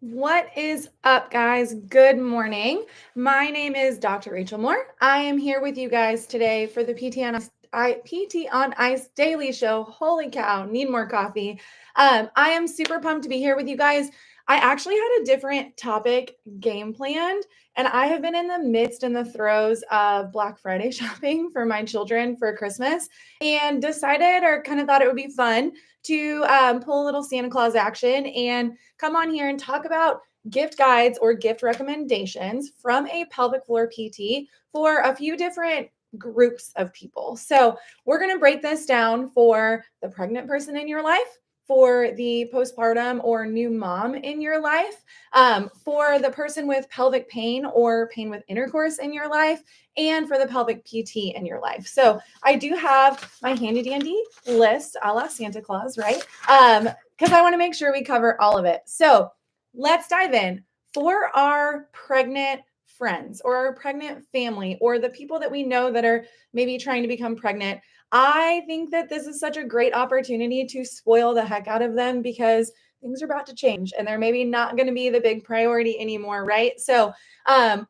What is up, guys? Good morning. My name is Dr. Rachel Moore. I am here with you guys today for the PT on Ice Daily Show. Holy cow, need more coffee. I am super pumped to be here with you guys. I actually had a different topic game planned, and I have been in the midst and the throes of Black Friday shopping for my children for Christmas and decided or kind of thought it would be fun to pull a little Santa Claus action and come on here and talk about gift guides or gift recommendations from a pelvic floor PT for a few different groups of people. So, we're going to break this down for the pregnant person in your life, for the postpartum or new mom in your life, for the person with pelvic pain or pain with intercourse in your life, and for the pelvic PT in your life. So, I do have my handy dandy list a la Santa Claus, right? Because I want to make sure we cover all of it. So let's dive in. For our pregnant friends or our pregnant family or the people that we know that are maybe trying to become pregnant, I think that this is such a great opportunity to spoil the heck out of them because things are about to change and they're maybe not going to be the big priority anymore, right? So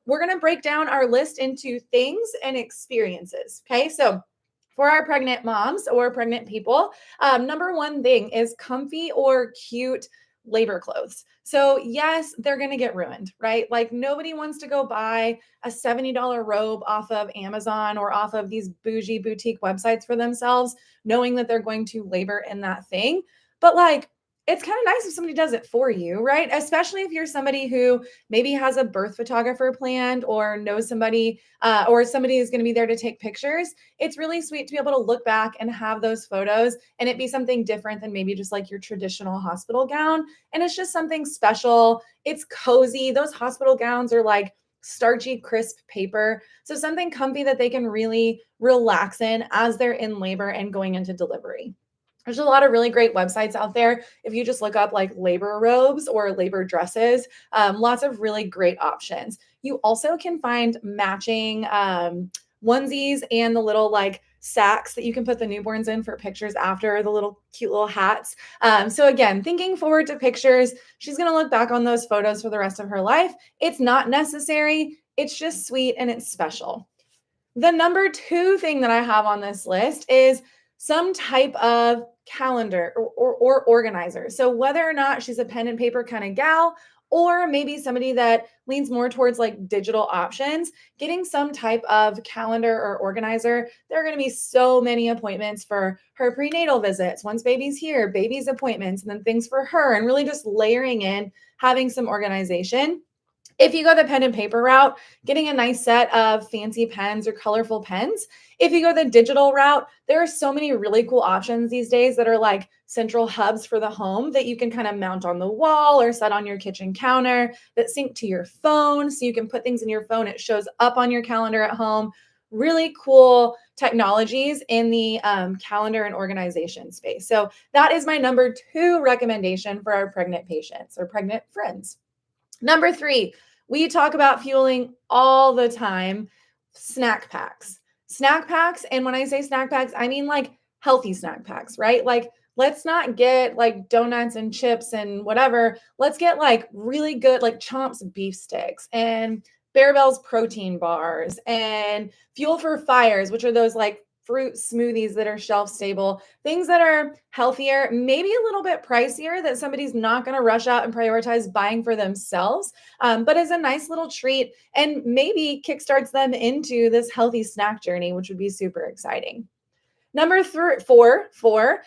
we're going to break down our list into things and experiences. Okay. So for our pregnant moms or pregnant people, number one thing is comfy or cute labor clothes. So, yes, they're going to get ruined, right? Like, nobody wants to go buy a $70 robe off of Amazon or off of these bougie boutique websites for themselves, knowing that they're going to labor in that thing. But, like, it's kind of nice if somebody does it for you, right? Especially if you're somebody who maybe has a birth photographer planned or knows somebody or somebody is going to be there to take pictures. It's really sweet to be able to look back and have those photos and it be something different than maybe just like your traditional hospital gown. And it's just something special. It's cozy. Those hospital gowns are like starchy, crisp paper. So something comfy that they can really relax in as they're in labor and going into delivery. There's a lot of really great websites out there. If you just look up like labor robes or labor dresses, lots of really great options. You also can find matching onesies and the little like sacks that you can put the newborns in for pictures after, the little cute little hats. So again, thinking forward to pictures, she's going to look back on those photos for the rest of her life. It's not necessary. It's just sweet and it's special. The number two thing that I have on this list is some type of calendar or organizer. So whether or not she's a pen and paper kind of gal, or maybe somebody that leans more towards like digital options, getting some type of calendar or organizer. There are going to be so many appointments for her prenatal visits, once baby's here, baby's appointments, and then things for her, and really just layering in having some organization. If you go the pen and paper route, getting a nice set of fancy pens or colorful pens. If you go the digital route, there are so many really cool options these days that are like central hubs for the home that you can kind of mount on the wall or set on your kitchen counter that sync to your phone. So you can put things in your phone, it shows up on your calendar at home. Really cool technologies in the calendar and organization space. So that is my number two recommendation for our pregnant patients or pregnant friends. Number three, we talk about fueling all the time, snack packs. Snack packs, and when I say snack packs, I mean like healthy snack packs, right? Like, let's not get like donuts and chips and whatever. Let's get like really good, like Chomps beef sticks and Bear protein bars and Fuel for Fires, which are those like fruit smoothies that are shelf stable, things that are healthier, maybe a little bit pricier that somebody's not going to rush out and prioritize buying for themselves, but is a nice little treat and maybe kickstarts them into this healthy snack journey, which would be super exciting. Number four,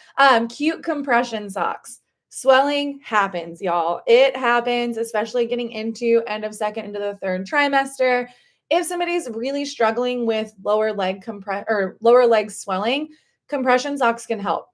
cute compression socks. Swelling happens, y'all. It happens, especially getting into end of second into the third trimester. If somebody's really struggling with lower leg swelling, compression socks can help.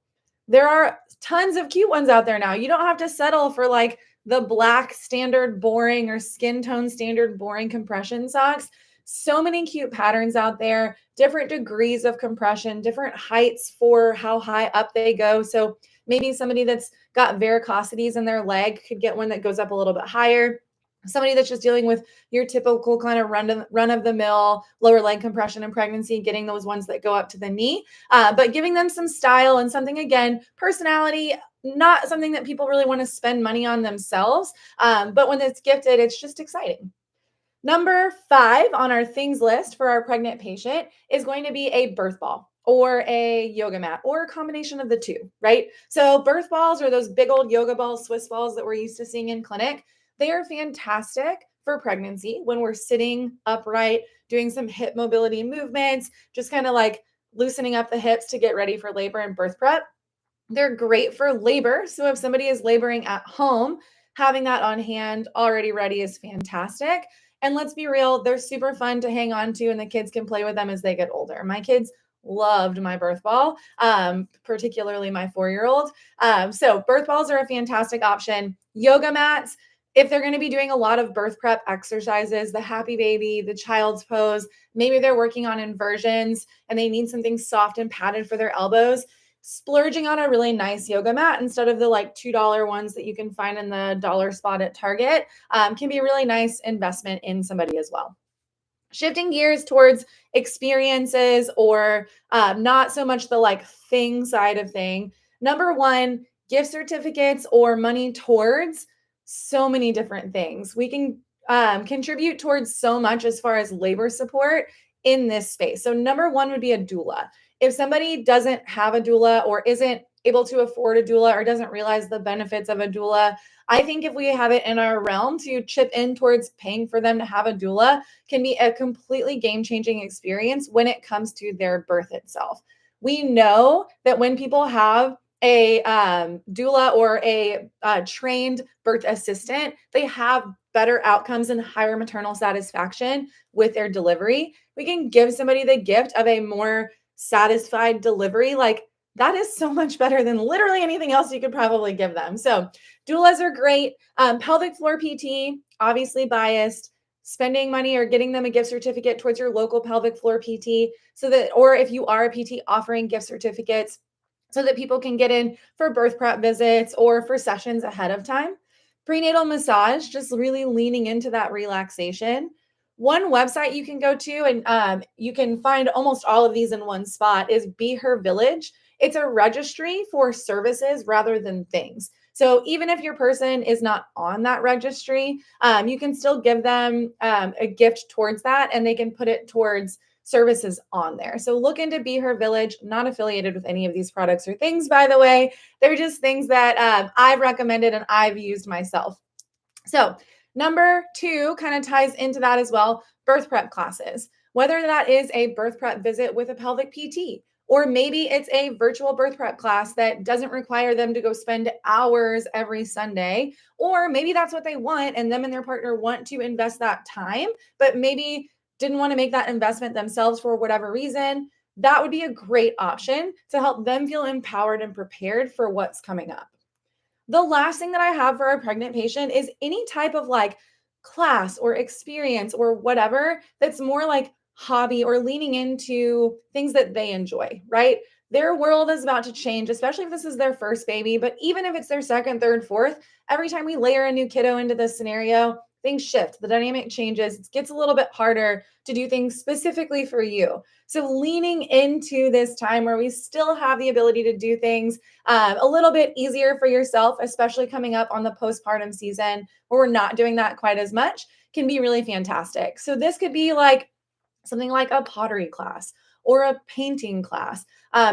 There are tons of cute ones out there now. You don't have to settle for like the black standard boring or skin tone standard boring compression socks. So many cute patterns out there, different degrees of compression, different heights for how high up they go. So maybe somebody that's got varicosities in their leg could get one that goes up a little bit higher. Somebody that's just dealing with your typical kind of run of the mill lower leg compression in pregnancy, getting those ones that go up to the knee, but giving them some style and something, again, personality not something that people really want to spend money on themselves. But when it's gifted, it's just exciting. Number 5 on our things list for our pregnant patient is going to be a birth ball or a yoga mat or a combination of the two, right? So, birth balls are those big old yoga balls, Swiss balls that we're used to seeing in clinic. They are fantastic for pregnancy when we're sitting upright, doing some hip mobility movements, just kind of like loosening up the hips to get ready for labor and birth prep. They're great for labor. So if somebody is laboring at home, having that on hand already ready is fantastic. And let's be real, they're super fun to hang on to, and the kids can play with them as they get older. My kids loved my birth ball, particularly my 4-year-old. So birth balls are a fantastic option. Yoga mats, if they're going to be doing a lot of birth prep exercises, the happy baby, the child's pose, maybe they're working on inversions and they need something soft and padded for their elbows, splurging on a really nice yoga mat instead of the like $2 ones that you can find in the dollar spot at Target can be a really nice investment in somebody as well. Shifting gears towards experiences or not so much the like thing side of thing. Number 1, gift certificates or money towards so many different things. We can contribute towards so much as far as labor support in this space. So number 1 would be a doula. If somebody doesn't have a doula or isn't able to afford a doula or doesn't realize the benefits of a doula, I think if we have it in our realm to chip in towards paying for them to have a doula, can be a completely game-changing experience when it comes to their birth itself. We know that when people have a doula or a trained birth assistant, they have better outcomes and higher maternal satisfaction with their delivery. We can give somebody the gift of a more satisfied delivery. Like that is so much better than literally anything else you could probably give them. So doulas are great. Pelvic floor PT, obviously biased. Spending money or getting them a gift certificate towards your local pelvic floor PT so that, or if you are a PT offering gift certificates so that people can get in for birth prep visits or for sessions ahead of time. Prenatal massage, just really leaning into that relaxation. One website you can go to, and you can find almost all of these in one spot, is Be Her Village. It's a registry for services rather than things. So even if your person is not on that registry, you can still give them a gift towards that, and they can put it towards services on there. So look into Be Her Village, not affiliated with any of these products or things, by the way. They're just things that I've recommended and I've used myself. So number 2 kind of ties into that as well, birth prep classes, whether that is a birth prep visit with a pelvic PT, or maybe it's a virtual birth prep class that doesn't require them to go spend hours every Sunday, or maybe that's what they want and them and their partner want to invest that time, but maybe didn't want to make that investment themselves for whatever reason. That would be a great option to help them feel empowered and prepared for what's coming up. The last thing that I have for a pregnant patient is any type of like class or experience or whatever that's more like hobby or leaning into things that they enjoy, right? Their world is about to change, especially if this is their first baby. But even if it's their second, third, fourth, every time we layer a new kiddo into this scenario, things shift, the dynamic changes. It gets a little bit harder to do things specifically for you. So, leaning into this time where we still have the ability to do things a little bit easier for yourself, especially coming up on the postpartum season where we're not doing that quite as much, can be really fantastic. So, this could be like something like a pottery class or a painting class.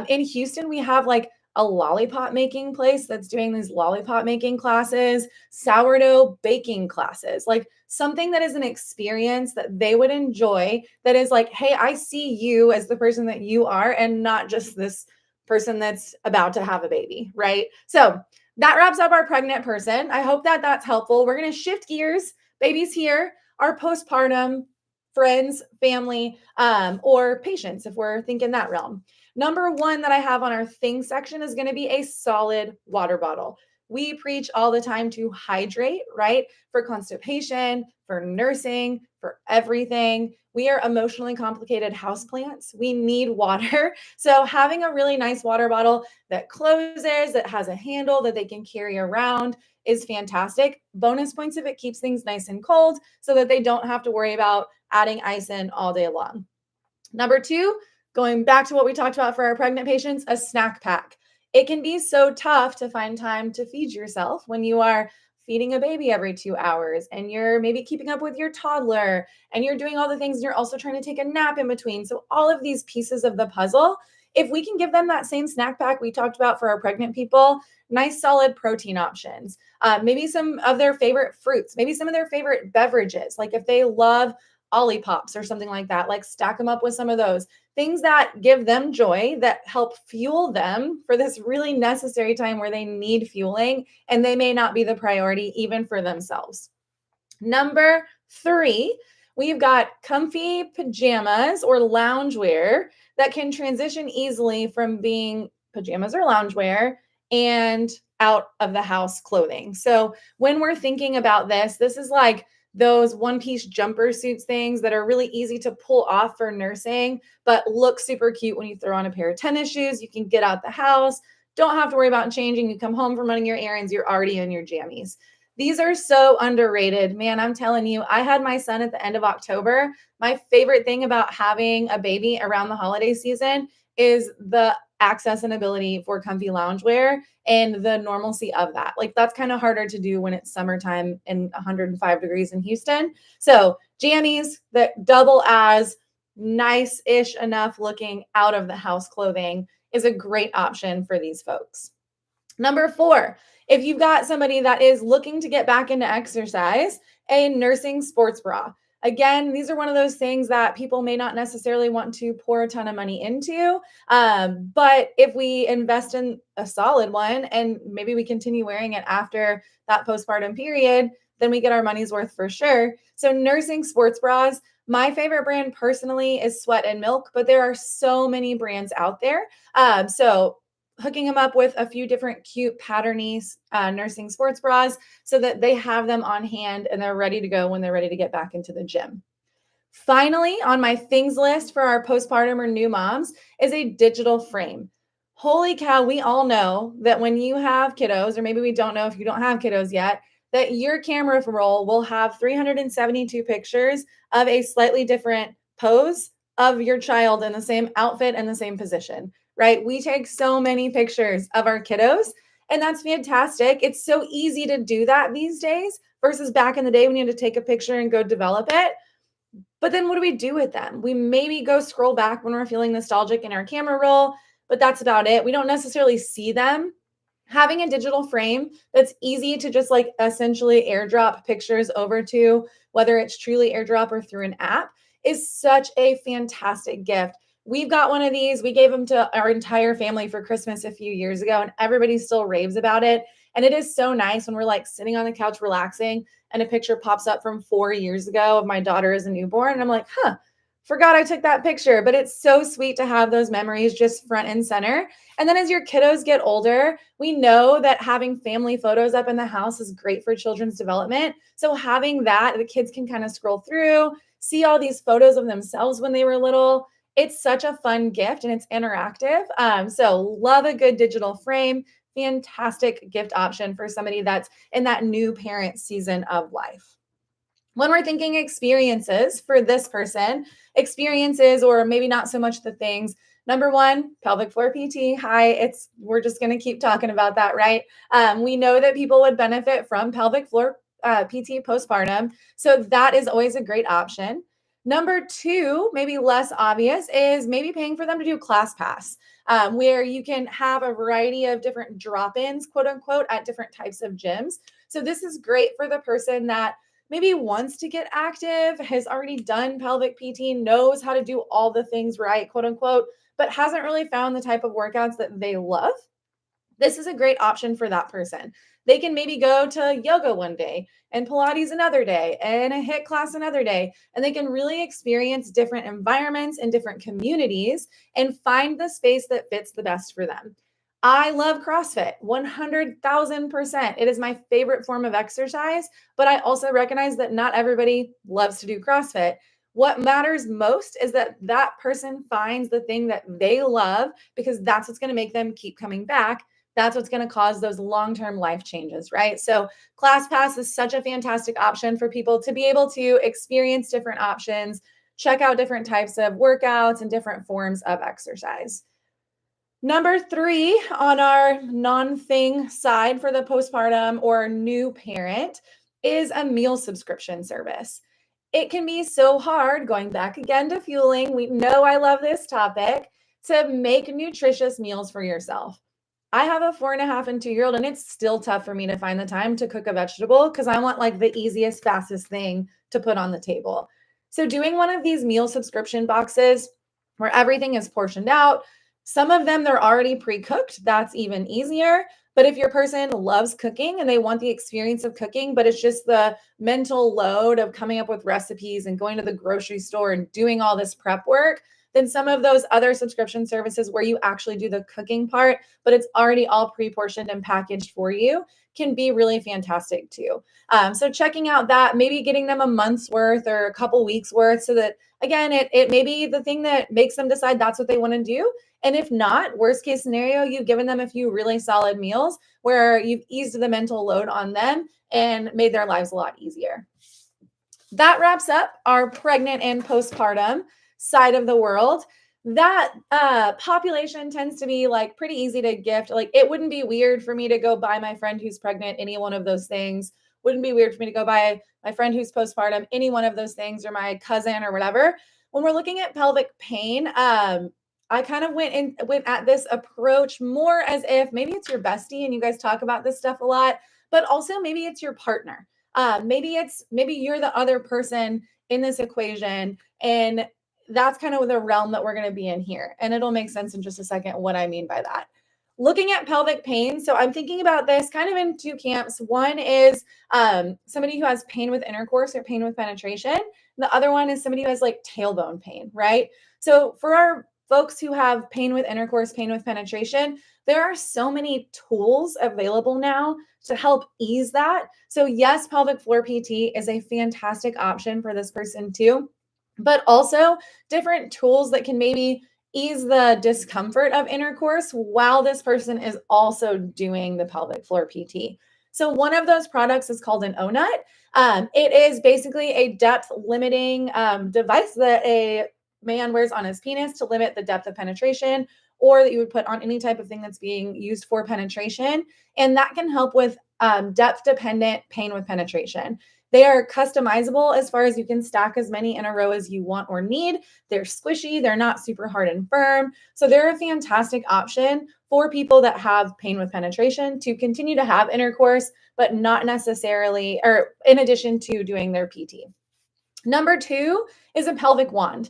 In Houston, we have like a lollipop making place that's doing these lollipop making classes, sourdough baking classes, like something that is an experience that they would enjoy. That is like, hey, I see you as the person that you are and not just this person that's about to have a baby, right? So that wraps up our pregnant person. I hope that that's helpful. We're going to shift gears. Baby's here, our postpartum friends, family, or patients, if we're thinking that realm. Number 1 that I have on our things section is going to be a solid water bottle. We preach all the time to hydrate, right? For constipation, for nursing, for everything. We are emotionally complicated houseplants. We need water. So having a really nice water bottle that closes, that has a handle that they can carry around is fantastic. Bonus points if it keeps things nice and cold so that they don't have to worry about adding ice in all day long. Number 2, going back to what we talked about for our pregnant patients, a snack pack. It can be so tough to find time to feed yourself when you are feeding a baby every 2 hours and you're maybe keeping up with your toddler and you're doing all the things and you're also trying to take a nap in between. So, all of these pieces of the puzzle, if we can give them that same snack pack we talked about for our pregnant people, nice solid protein options, maybe some of their favorite fruits, maybe some of their favorite beverages, like if they love Ollipops or something like that, like stack them up with some of those things that give them joy, that help fuel them for this really necessary time where they need fueling and they may not be the priority even for themselves. Number three, we've got comfy pajamas or loungewear that can transition easily from being pajamas or loungewear and out of the house clothing. So when we're thinking about this is like those one piece jumper suits things that are really easy to pull off for nursing, but look super cute when you throw on a pair of tennis shoes. You can get out the house, don't have to worry about changing. You come home from running your errands, you're already in your jammies. These are so underrated. Man, I'm telling you, I had my son at the end of October. My favorite thing about having a baby around the holiday season is the access and ability for comfy loungewear and the normalcy of that. Like, that's kind of harder to do when it's summertime and 105 degrees in Houston. So, jammies that double as nice-ish enough looking out of the house clothing is a great option for these folks. Number four, if you've got somebody that is looking to get back into exercise, a nursing sports bra. Again, these are one of those things that people may not necessarily want to pour a ton of money into. But if we invest in a solid one and maybe we continue wearing it after that postpartum period, then we get our money's worth for sure. So, nursing sports bras, my favorite brand personally is Sweat and Milk, but there are so many brands out there. So, hooking them up with a few different cute patterny nursing sports bras so that they have them on hand and they're ready to go when they're ready to get back into the gym. Finally, on my things list for our postpartum or new moms is a digital frame. Holy cow, we all know that when you have kiddos, or maybe we don't know if you don't have kiddos yet, that your camera roll will have 372 pictures of a slightly different pose of your child in the same outfit and the same position, right? We take so many pictures of our kiddos, and that's fantastic. It's so easy to do that these days versus back in the day when you had to take a picture and go develop it. But then what do we do with them? We maybe go scroll back when we're feeling nostalgic in our camera roll, but that's about it. We don't necessarily see them. Having a digital frame that's easy to just like essentially airdrop pictures over to, whether it's truly airdrop or through an app, is such a fantastic gift. We've got one of these. We gave them to our entire family for Christmas a few years ago, and everybody still raves about it. And it is so nice when we're like sitting on the couch relaxing and a picture pops up from 4 years ago of my daughter as a newborn. And I'm like, forgot I took that picture. But it's so sweet to have those memories just front and center. And then as your kiddos get older, we know that having family photos up in the house is great for children's development. So having that, the kids can kind of scroll through, see all these photos of themselves when they were little. It's such a fun gift and it's interactive. So love a good digital frame. Fantastic gift option for somebody that's in that new parent season of life. When we're thinking experiences for this person, experiences, or maybe not so much the things. Number one, pelvic floor PT. Hi, we're just going to keep talking about that, right? We know that people would benefit from pelvic floor PT postpartum, so that is always a great option. Number two, maybe less obvious, is maybe paying for them to do ClassPass, where you can have a variety of different drop-ins, quote unquote, at different types of gyms. So this is great for the person that maybe wants to get active, has already done pelvic PT, knows how to do all the things right, quote unquote, but hasn't really found the type of workouts that they love. This is a great option for that person. They can maybe go to yoga one day and Pilates another day and a HIIT class another day, and they can really experience different environments and different communities and find the space that fits the best for them. I love CrossFit 100,000%. It is my favorite form of exercise, but I also recognize that not everybody loves to do CrossFit. What matters most is that that person finds the thing that they love, because that's what's going to make them keep coming back. That's what's going to cause those long-term life changes, right? So ClassPass is such a fantastic option for people to be able to experience different options, check out different types of workouts and different forms of exercise. Number three on our non-thing side for the postpartum or new parent is a meal subscription service. It can be so hard, going back again to fueling. We know I love this topic, to make nutritious meals for yourself. I have a 4.5 and 2-year-old, and it's still tough for me to find the time to cook a vegetable because I want like the easiest, fastest thing to put on the table. So, doing one of these meal subscription boxes where everything is portioned out, some of them they're already pre cooked. That's even easier. But if your person loves cooking and they want the experience of cooking, but it's just the mental load of coming up with recipes and going to the grocery store and doing all this prep work, then some of those other subscription services where you actually do the cooking part, but it's already all pre-portioned and packaged for you, can be really fantastic too. So checking out that, maybe getting them a month's worth or a couple weeks worth, so that again, it may be the thing that makes them decide that's what they want to do. And if not, worst case scenario, you've given them a few really solid meals where you've eased the mental load on them and made their lives a lot easier. That wraps up our pregnant and postpartum side of the world. That population tends to be like pretty easy to gift. Like, it wouldn't be weird for me to go buy my friend who's pregnant any one of those things. Wouldn't be weird for me to go buy my friend who's postpartum any one of those things, or my cousin or whatever. When we're looking at pelvic pain, I kind of went at this approach more as if maybe it's your bestie and you guys talk about this stuff a lot, but also maybe it's your partner. Maybe you're the other person in this equation, and that's kind of the realm that we're going to be in here. And it'll make sense in just a second what I mean by that. Looking at pelvic pain, so I'm thinking about this kind of in two camps. One is somebody who has pain with intercourse or pain with penetration. The other one is somebody who has like tailbone pain, right? So for our folks who have pain with intercourse, pain with penetration, there are so many tools available now to help ease that. So yes, pelvic floor PT is a fantastic option for this person too, but also different tools that can maybe ease the discomfort of intercourse while this person is also doing the pelvic floor PT. So one of those products is called an O-Nut. It is basically a depth limiting device that a man wears on his penis to limit the depth of penetration, or that you would put on any type of thing that's being used for penetration. And that can help with depth dependent pain with penetration. They are customizable as far as you can stack as many in a row as you want or need. They're squishy, they're not super hard and firm. So they're a fantastic option for people that have pain with penetration to continue to have intercourse, but not necessarily, or in addition to doing their PT. Number two is a pelvic wand.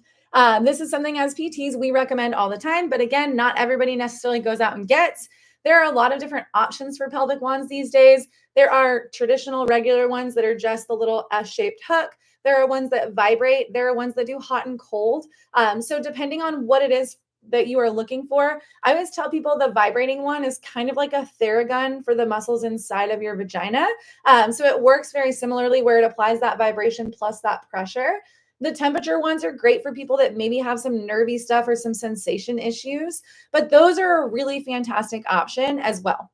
This is something as PTs we recommend all the time, but again, not everybody necessarily goes out and gets. There are a lot of different options for pelvic wands these days. There are traditional regular ones that are just the little S-shaped hook. There are ones that vibrate. There are ones that do hot and cold. So depending on what it is that you are looking for, I always tell people the vibrating one is kind of like a Theragun for the muscles inside of your vagina. So it works very similarly, where it applies that vibration plus that pressure. The temperature ones are great for people that maybe have some nervy stuff or some sensation issues, but those are a really fantastic option as well.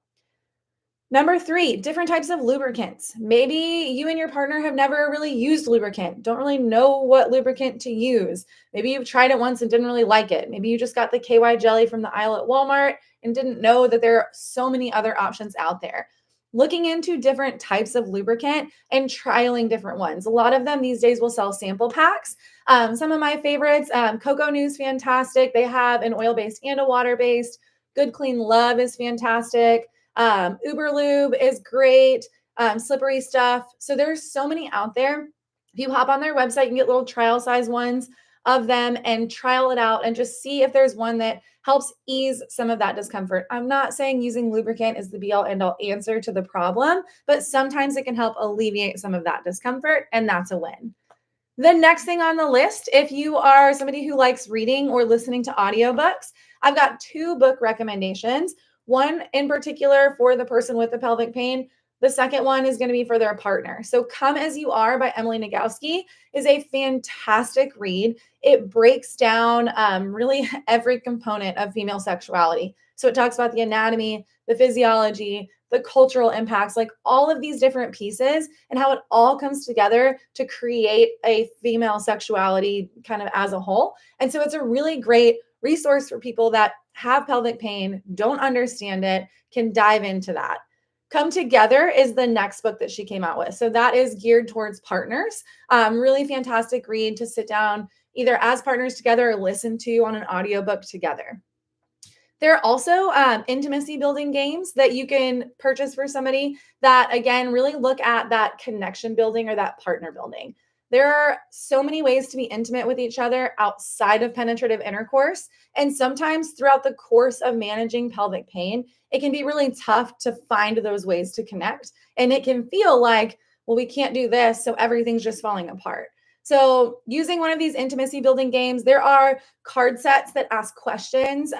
Number three, different types of lubricants. Maybe you and your partner have never really used lubricant, don't really know what lubricant to use. Maybe you've tried it once and didn't really like it. Maybe you just got the KY jelly from the aisle at Walmart and didn't know that there are so many other options out there. Looking into different types of lubricant and trialing different ones. A lot of them these days will sell sample packs. Some of my favorites, Coco News, fantastic. They have an oil-based and a water-based. Good Clean Love is fantastic. Uber Lube is great. Slippery Stuff. So there's so many out there. If you hop on their website, you can get little trial size ones of them and trial it out and just see if there's one that helps ease some of that discomfort. I'm not saying using lubricant is the be all end all answer to the problem, but sometimes it can help alleviate some of that discomfort, and that's a win. The next thing on the list, if you are somebody who likes reading or listening to audiobooks, I've got two book recommendations. One in particular for the person with the pelvic pain. The second one is going to be for their partner. So Come As You Are by Emily Nagoski is a fantastic read. It breaks down really every component of female sexuality. So it talks about the anatomy, the physiology, the cultural impacts, like all of these different pieces and how it all comes together to create a female sexuality kind of as a whole. And so it's a really great resource for people that have pelvic pain, don't understand it, can dive into that. Come Together is the next book that she came out with. So that is geared towards partners. Really fantastic read to sit down either as partners together or listen to on an audiobook together. There are also intimacy building games that you can purchase for somebody that, again, really look at that connection building or that partner building. There are so many ways to be intimate with each other outside of penetrative intercourse. And sometimes throughout the course of managing pelvic pain, it can be really tough to find those ways to connect. And it can feel like, well, we can't do this. So everything's just falling apart. So, using one of these intimacy building games, there are card sets that ask questions.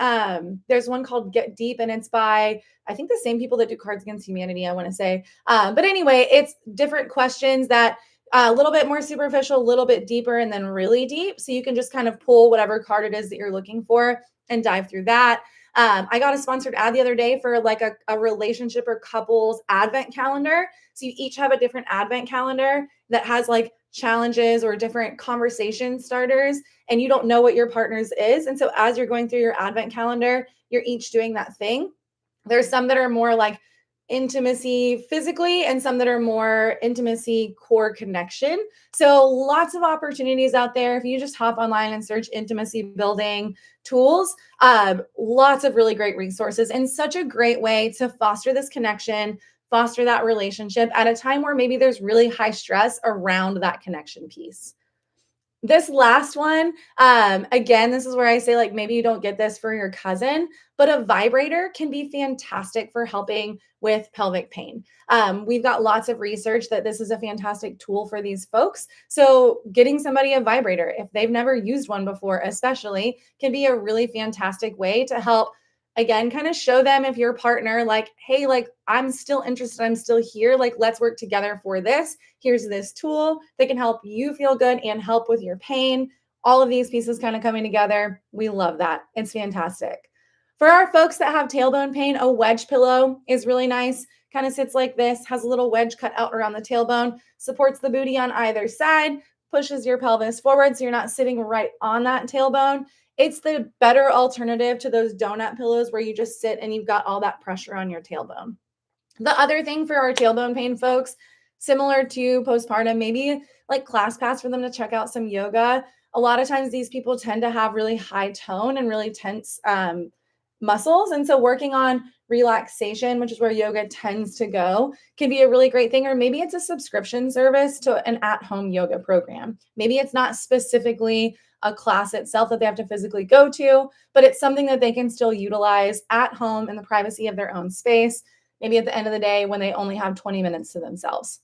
There's one called Get Deep, and it's by, I think, the same people that do Cards Against Humanity, I want to say. But anyway, it's different questions that a little bit more superficial, a little bit deeper, and then really deep. So you can just kind of pull whatever card it is that you're looking for and dive through that. I got a sponsored ad the other day for like a relationship or couples advent calendar. So you each have a different advent calendar that has like challenges or different conversation starters, and you don't know what your partner's is. And so as you're going through your advent calendar, you're each doing that thing. There's some that are more like intimacy physically and some that are more intimacy core connection. So lots of opportunities out there. If you just hop online and search intimacy building tools, lots of really great resources and such a great way to foster this connection, foster that relationship at a time where maybe there's really high stress around that connection piece. This last one, again, this is where I say, like, maybe you don't get this for your cousin, but a vibrator can be fantastic for helping with pelvic pain. We've got lots of research that this is a fantastic tool for these folks. So, getting somebody a vibrator, if they've never used one before, especially, can be a really fantastic way to help. Again, kind of show them if your partner, like, hey, like, I'm still interested, I'm still here, like, let's work together for this. Here's this tool that can help you feel good and help with your pain. All of these pieces kind of coming together. We love that. It's fantastic. For our folks that have tailbone pain, a wedge pillow is really nice. Kind of sits like this, has a little wedge cut out around the tailbone, supports the booty on either side, pushes your pelvis forward so you're not sitting right on that tailbone. It's the better alternative to those donut pillows where you just sit and you've got all that pressure on your tailbone. The other thing for our tailbone pain folks, similar to postpartum, maybe like ClassPass for them to check out some yoga. A lot of times these people tend to have really high tone and really tense muscles. And so working on relaxation, which is where yoga tends to go, can be a really great thing. Or maybe it's a subscription service to an at-home yoga program. Maybe it's not specifically a class itself that they have to physically go to, but it's something that they can still utilize at home in the privacy of their own space, maybe at the end of the day when they only have 20 minutes to themselves.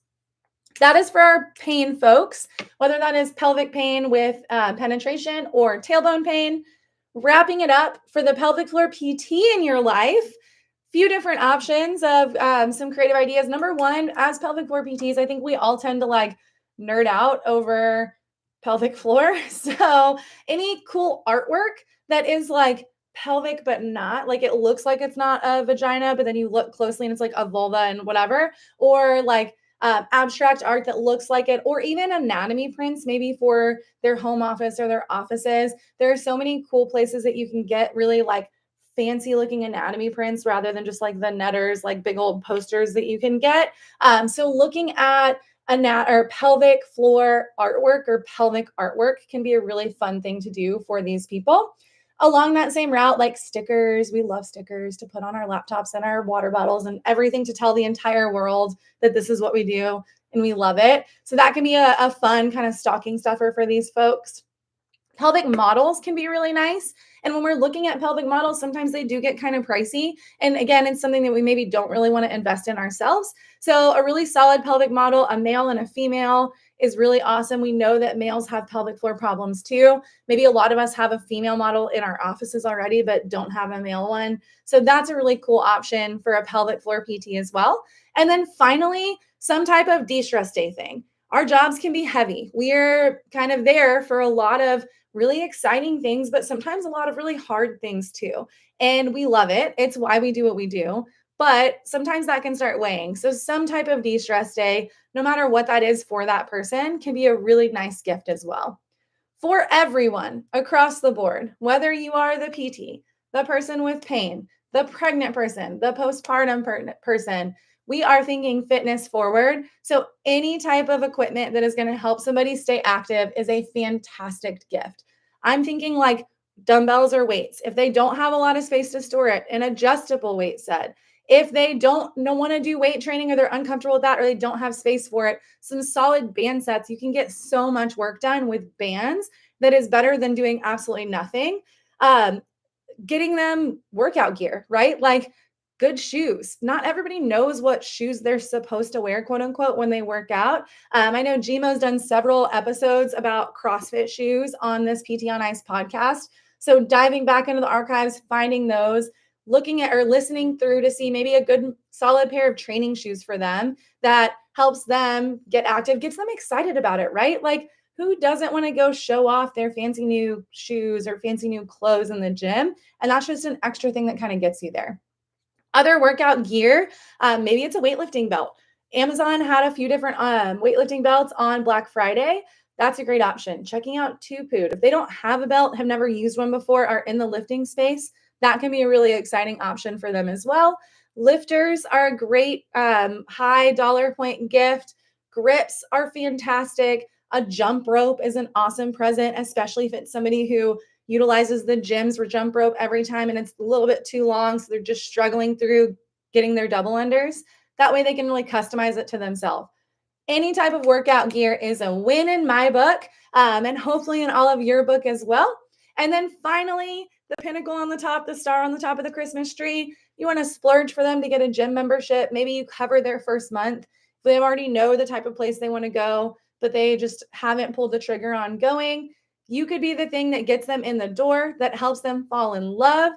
That is for our pain folks, whether that is pelvic pain with penetration or tailbone pain. Wrapping it up for the pelvic floor PT in your life, few different options of some creative ideas. Number one, as pelvic floor PTs, I think we all tend to like nerd out over pelvic floor. So any cool artwork that is like pelvic but not, like it looks like it's not a vagina, but then you look closely and it's like a vulva and whatever, or like abstract art that looks like it, or even anatomy prints, maybe for their home office or their offices. There are so many cool places that you can get really like fancy looking anatomy prints rather than just like the netters, like big old posters that you can get. So looking at or pelvic floor artwork or pelvic artwork can be a really fun thing to do for these people. Along that same route, like stickers, we love stickers to put on our laptops and our water bottles and everything to tell the entire world that this is what we do and we love it. So that can be a fun kind of stocking stuffer for these folks. Pelvic models can be really nice. And when we're looking at pelvic models, sometimes they do get kind of pricey. And again, it's something that we maybe don't really want to invest in ourselves. So a really solid pelvic model, a male and a female, is really awesome. We know that males have pelvic floor problems too. Maybe a lot of us have a female model in our offices already, but don't have a male one. So that's a really cool option for a pelvic floor PT as well. And then finally, some type of de-stress day thing. Our jobs can be heavy. We're kind of there for a lot of really exciting things, but sometimes a lot of really hard things too. And we love it. It's why we do what we do. But sometimes that can start weighing. So some type of de-stress day, no matter what that is for that person, can be a really nice gift as well. For everyone across the board, whether you are the PT, the person with pain, the pregnant person, the postpartum person. We are thinking fitness forward. So, any type of equipment that is going to help somebody stay active is a fantastic gift. I'm thinking like dumbbells or weights. If they don't have a lot of space to store it, an adjustable weight set. If they don't want to do weight training or they're uncomfortable with that or they don't have space for it, some solid band sets. You can get so much work done with bands that is better than doing absolutely nothing. Um, Getting them workout gear, right? Like good shoes. Not everybody knows what shoes they're supposed to wear, quote unquote, when they work out. I know Gmo's done several episodes about CrossFit shoes on this PT on Ice podcast. So diving back into the archives, finding those, looking at or listening through to see maybe a good solid pair of training shoes for them that helps them get active, gets them excited about it, right? Like who doesn't want to go show off their fancy new shoes or fancy new clothes in the gym? And that's just an extra thing that kind of gets you there. Other workout gear, maybe it's a weightlifting belt. Amazon had a few different weightlifting belts on Black Friday. That's a great option. Checking out Tupood. If they don't have a belt, have never used one before, are in the lifting space, that can be a really exciting option for them as well. Lifters are a great high dollar point gift. Grips are fantastic. A jump rope is an awesome present, especially if it's somebody who utilizes the gyms for jump rope every time and it's a little bit too long. So they're just struggling through getting their double unders. That way they can really customize it to themselves. Any type of workout gear is a win in my book, and hopefully in all of your book as well. And then finally, the pinnacle on the top, the star on the top of the Christmas tree. You want to splurge for them to get a gym membership. Maybe you cover their first month. They already know the type of place they want to go, but they just haven't pulled the trigger on going. You could be the thing that gets them in the door, that helps them fall in love.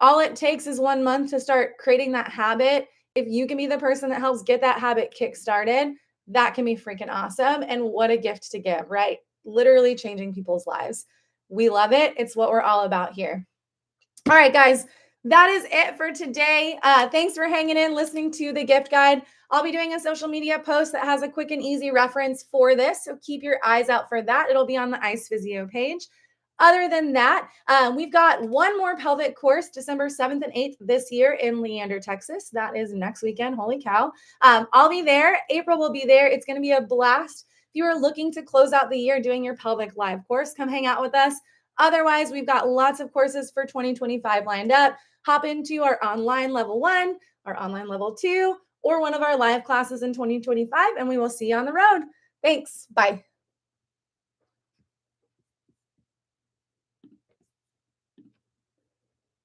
All it takes is 1 month to start creating that habit. If you can be the person that helps get that habit kick-started, that can be freaking awesome. And what a gift to give, right? Literally changing people's lives. We love it. It's what we're all about here. All right, guys, that is it for today. Thanks for hanging in, listening to the gift guide. I'll be doing a social media post that has a quick and easy reference for this. So keep your eyes out for that. It'll be on the ICE Physio page. Other than that, we've got one more pelvic course, December 7th and 8th this year in Leander, Texas. That is next weekend. Holy cow. I'll be there. April will be there. It's going to be a blast. If you are looking to close out the year doing your pelvic live course, come hang out with us. Otherwise, we've got lots of courses for 2025 lined up. Hop into our online level 1, our online level 2, or one of our live classes in 2025, and we will see you on the road. Thanks. Bye.